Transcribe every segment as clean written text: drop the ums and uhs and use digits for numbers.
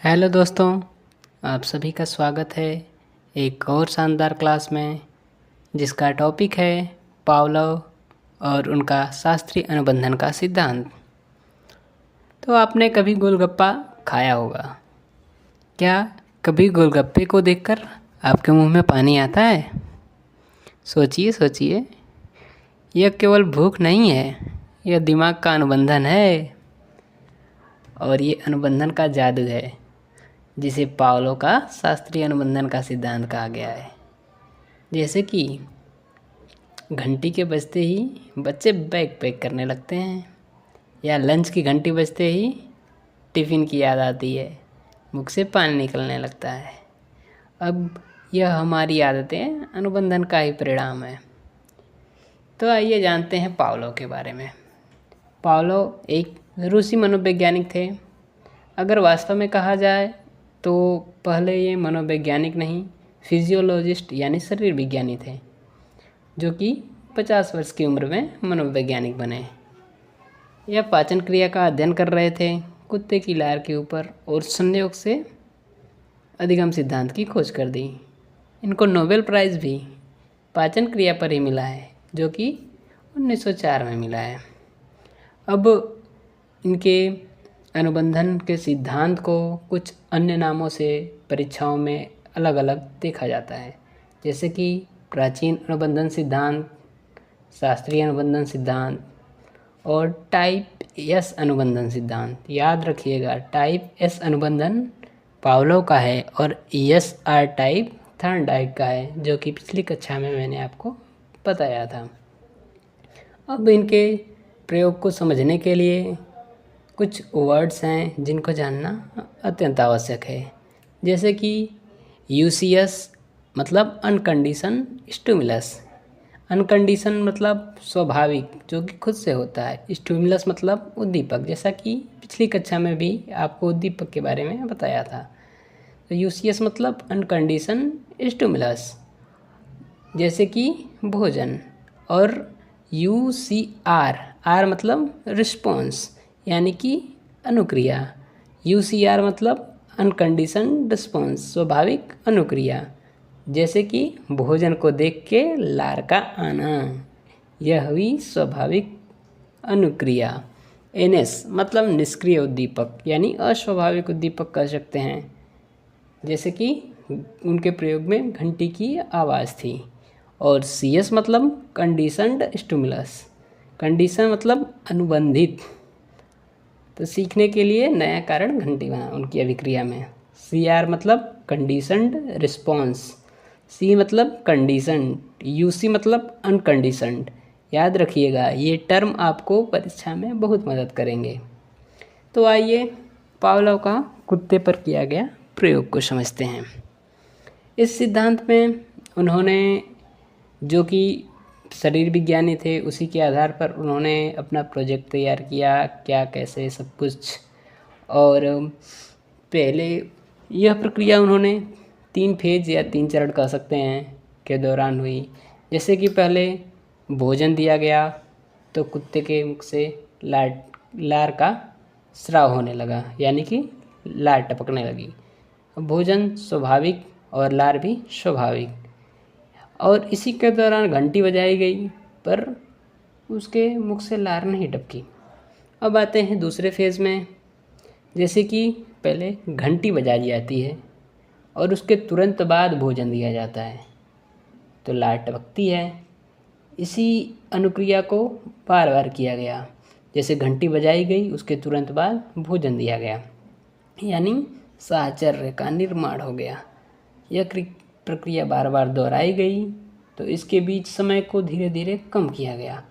Hello दोस्तों, आप सभी का स्वागत है एक और शानदार क्लास में जिसका टॉपिक है पावलोव और उनका शास्त्रीय अनुबंधन का सिद्धांत। तो आपने कभी गोलगप्पा खाया होगा। क्या कभी गोलगप्पे को देखकर आपके मुंह में पानी आता है? सोचिए सोचिए, यह केवल भूख नहीं है, यह दिमाग का अनुबंधन है। और ये अनुबंधन का जादू है जिसे पावलोव का शास्त्रीय अनुबंधन का सिद्धांत कहा गया है। जैसे कि घंटी के बजते ही बच्चे बैग पैक करने लगते हैं, या लंच की घंटी बजते ही टिफ़िन की याद आती है, मुख से पानी निकलने लगता है। अब यह हमारी आदतें अनुबंधन का ही परिणाम है। तो आइए जानते हैं पावलोव के बारे में। पावलोव एक रूसी मनोवैज्ञानिक थे। अगर वास्तव में कहा जाए तो पहले ये मनोवैज्ञानिक नहीं, फिजियोलॉजिस्ट यानी शरीर विज्ञानी थे, जो कि 50 वर्ष की उम्र में मनोवैज्ञानिक बने। यह पाचन क्रिया का अध्ययन कर रहे थे कुत्ते की लार के ऊपर, और संयोग से अधिगम सिद्धांत की खोज कर दी। इनको नोबेल प्राइज़ भी पाचन क्रिया पर ही मिला है, जो कि 1904 में मिला है। अब इनके अनुबंधन के सिद्धांत को कुछ अन्य नामों से परीक्षाओं में अलग अलग देखा जाता है, जैसे कि प्राचीन अनुबंधन सिद्धांत, शास्त्रीय अनुबंधन सिद्धांत और टाइप एस अनुबंधन सिद्धांत। याद रखिएगा, टाइप एस अनुबंधन पावलोव का है और एस आर टाइप थॉर्नडाइक का है, जो कि पिछली कक्षा में मैंने आपको बताया था। अब इनके प्रयोग को समझने के लिए कुछ वर्ड्स हैं जिनको जानना अत्यंत आवश्यक है, जैसे कि यूसीएस मतलब अनकंडीशन स्टिमुलस। अनकंडीशन मतलब स्वाभाविक, जो कि खुद से होता है। स्टिमुलस मतलब उद्दीपक, जैसा कि पिछली कक्षा में भी आपको उद्दीपक के बारे में बताया था। तो यूसीएस मतलब अनकंडीशन स्टिमुलस, जैसे कि भोजन। और यूसीआर, आर मतलब रिस्पॉन्स यानी कि अनुक्रिया। यूसीआर मतलब अनकंडीशन रिस्पॉन्स, स्वाभाविक अनुक्रिया, जैसे कि भोजन को देख के लार का आना, यह हुई स्वाभाविक अनुक्रिया। एनएस मतलब निष्क्रिय उद्दीपक यानी अस्वाभाविक उद्दीपक कह सकते हैं, जैसे कि उनके प्रयोग में घंटी की आवाज़ थी। और सीएस मतलब कंडीशनड स्टिमुलस, कंडीशन मतलब अनुबंधित, तो सीखने के लिए नया कारण घंटी बना उनकी अभिक्रिया में। सीआर मतलब कंडीशनड रिस्पॉन्स, सी मतलब कंडीशनड, यूसी मतलब अनकंडीशनड। याद रखिएगा, ये टर्म आपको परीक्षा में बहुत मदद करेंगे। तो आइए पावलोव का कुत्ते पर किया गया प्रयोग को समझते हैं। इस सिद्धांत में उन्होंने, जो कि शरीर विज्ञानी थे, उसी के आधार पर उन्होंने अपना प्रोजेक्ट तैयार किया, क्या कैसे सब कुछ। और पहले यह प्रक्रिया उन्होंने 3 फेज या 3 चरण कह सकते हैं के दौरान हुई। जैसे कि पहले भोजन दिया गया तो कुत्ते के मुख से लार का स्राव होने लगा, यानी कि लार टपकने लगी। भोजन स्वाभाविक और लार भी स्वाभाविक। और इसी के दौरान घंटी बजाई गई, पर उसके मुख से लार नहीं टपकी। अब आते हैं दूसरे फेज़ में। जैसे कि पहले घंटी बजा दी जाती है और उसके तुरंत बाद भोजन दिया जाता है, तो लार टपकती है। इसी अनुक्रिया को बार बार किया गया। जैसे घंटी बजाई गई, उसके तुरंत बाद भोजन दिया गया, यानी साहचर्य का निर्माण हो गया। यह प्रक्रिया बार बार दोहराई गई, तो इसके बीच समय को धीरे धीरे कम किया गया।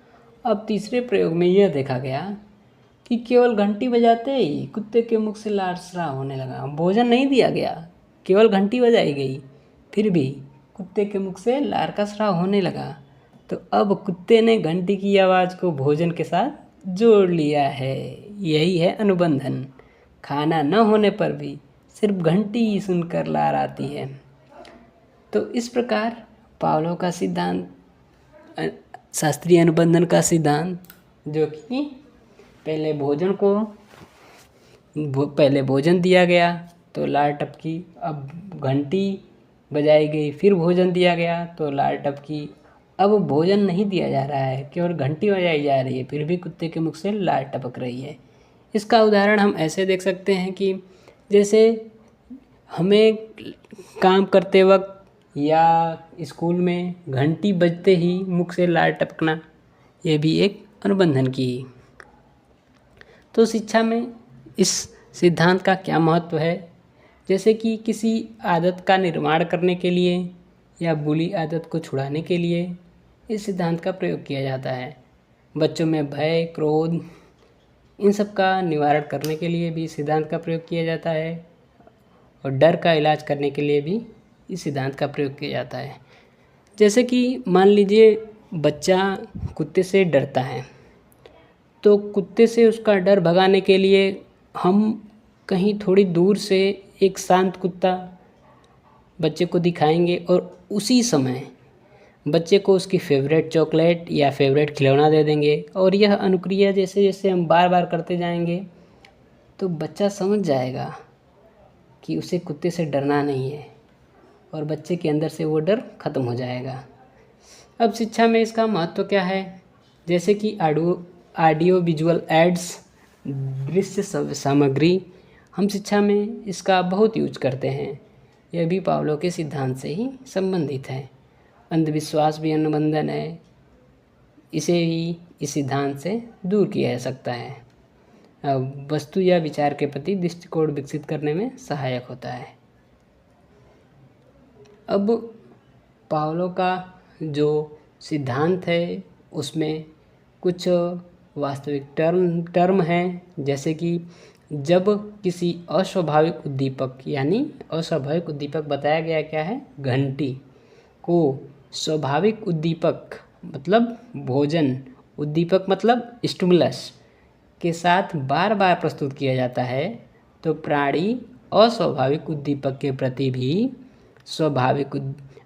अब तीसरे प्रयोग में यह देखा गया कि केवल घंटी बजाते ही कुत्ते के मुख से लार स्राव होने लगा। भोजन नहीं दिया गया, केवल घंटी बजाई गई, फिर भी कुत्ते के मुख से लार का स्राव होने लगा। तो अब कुत्ते ने घंटी की आवाज़ को भोजन के साथ जोड़ लिया है। यही है अनुबंधन। खाना न होने पर भी सिर्फ घंटी ही सुनकर लार आती है। तो इस प्रकार पावलोव का सिद्धांत, शास्त्रीय अनुबंधन का सिद्धांत, जो कि पहले भोजन दिया गया, तो लार टपकी। अब घंटी बजाई गई, फिर भोजन दिया गया तो लार टपकी। अब भोजन नहीं दिया जा रहा है, केवल घंटी बजाई जा रही है, फिर भी कुत्ते के मुख से लार टपक रही है। इसका उदाहरण हम ऐसे देख सकते हैं कि जैसे हमें काम करते वक्त या स्कूल में घंटी बजते ही मुख से लार टपकना, ये भी एक अनुबंधन की। तो शिक्षा में इस सिद्धांत का क्या महत्व है? जैसे कि किसी आदत का निर्माण करने के लिए या बुरी आदत को छुड़ाने के लिए इस सिद्धांत का प्रयोग किया जाता है। बच्चों में भय, क्रोध, इन सब का निवारण करने के लिए भी सिद्धांत का प्रयोग किया जाता है, और डर का इलाज करने के लिए भी इस सिद्धांत का प्रयोग किया जाता है। जैसे कि मान लीजिए बच्चा कुत्ते से डरता है, तो कुत्ते से उसका डर भगाने के लिए हम कहीं थोड़ी दूर से एक शांत कुत्ता बच्चे को दिखाएंगे और उसी समय बच्चे को उसकी फेवरेट चॉकलेट या फेवरेट खिलौना दे देंगे, और यह अनुक्रिया जैसे जैसे हम बार बार करते जाएंगे तो बच्चा समझ जाएगा कि उसे कुत्ते से डरना नहीं है, और बच्चे के अंदर से वो डर खत्म हो जाएगा। अब शिक्षा में इसका महत्व क्या है? जैसे कि ऑडियो विजुअल एड्स, दृश्य सामग्री, हम शिक्षा में इसका बहुत यूज करते हैं। यह भी पावलो के सिद्धांत से ही संबंधित है। अंधविश्वास भी अनुबंधन है, इसे भी इस सिद्धांत से दूर किया जा सकता है। वस्तु या विचार के प्रति दृष्टिकोण विकसित करने में सहायक होता है। अब पावलो का जो सिद्धांत है उसमें कुछ वास्तविक टर्म हैं, जैसे कि जब किसी अस्वाभाविक उद्दीपक, यानी अस्वाभाविक उद्दीपक बताया गया क्या है, घंटी, को स्वाभाविक उद्दीपक मतलब भोजन, उद्दीपक मतलब स्टिमुलस के साथ बार बार प्रस्तुत किया जाता है, तो प्राणी अस्वाभाविक उद्दीपक के प्रति भी स्वाभाविक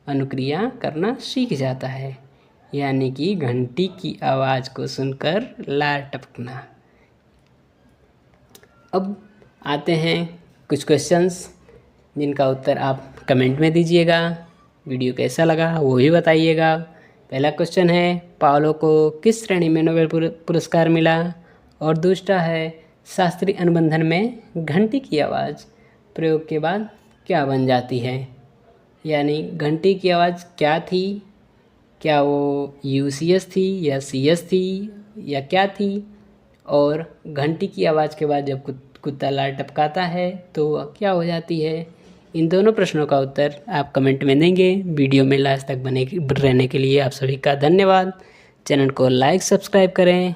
अनुक्रिया करना सीख जाता है, यानी कि घंटी की आवाज़ को सुनकर लार टपकना। अब आते हैं कुछ क्वेश्चंस जिनका उत्तर आप कमेंट में दीजिएगा। वीडियो कैसा लगा वो भी बताइएगा। पहला क्वेश्चन है, पावलो को किस श्रेणी में नोबेल पुरस्कार मिला? और दूसरा है, शास्त्रीय अनुबंधन में घंटी की आवाज़ प्रयोग के बाद क्या बन जाती है? यानी घंटी की आवाज़ क्या थी? क्या वो यूसीएस थी या सीएस थी या क्या थी? और घंटी की आवाज़ के बाद जब कुत्ता लार टपकाता है तो क्या हो जाती है? इन दोनों प्रश्नों का उत्तर आप कमेंट में देंगे। वीडियो में लास्ट तक बने रहने के लिए आप सभी का धन्यवाद। चैनल को लाइक सब्सक्राइब करें।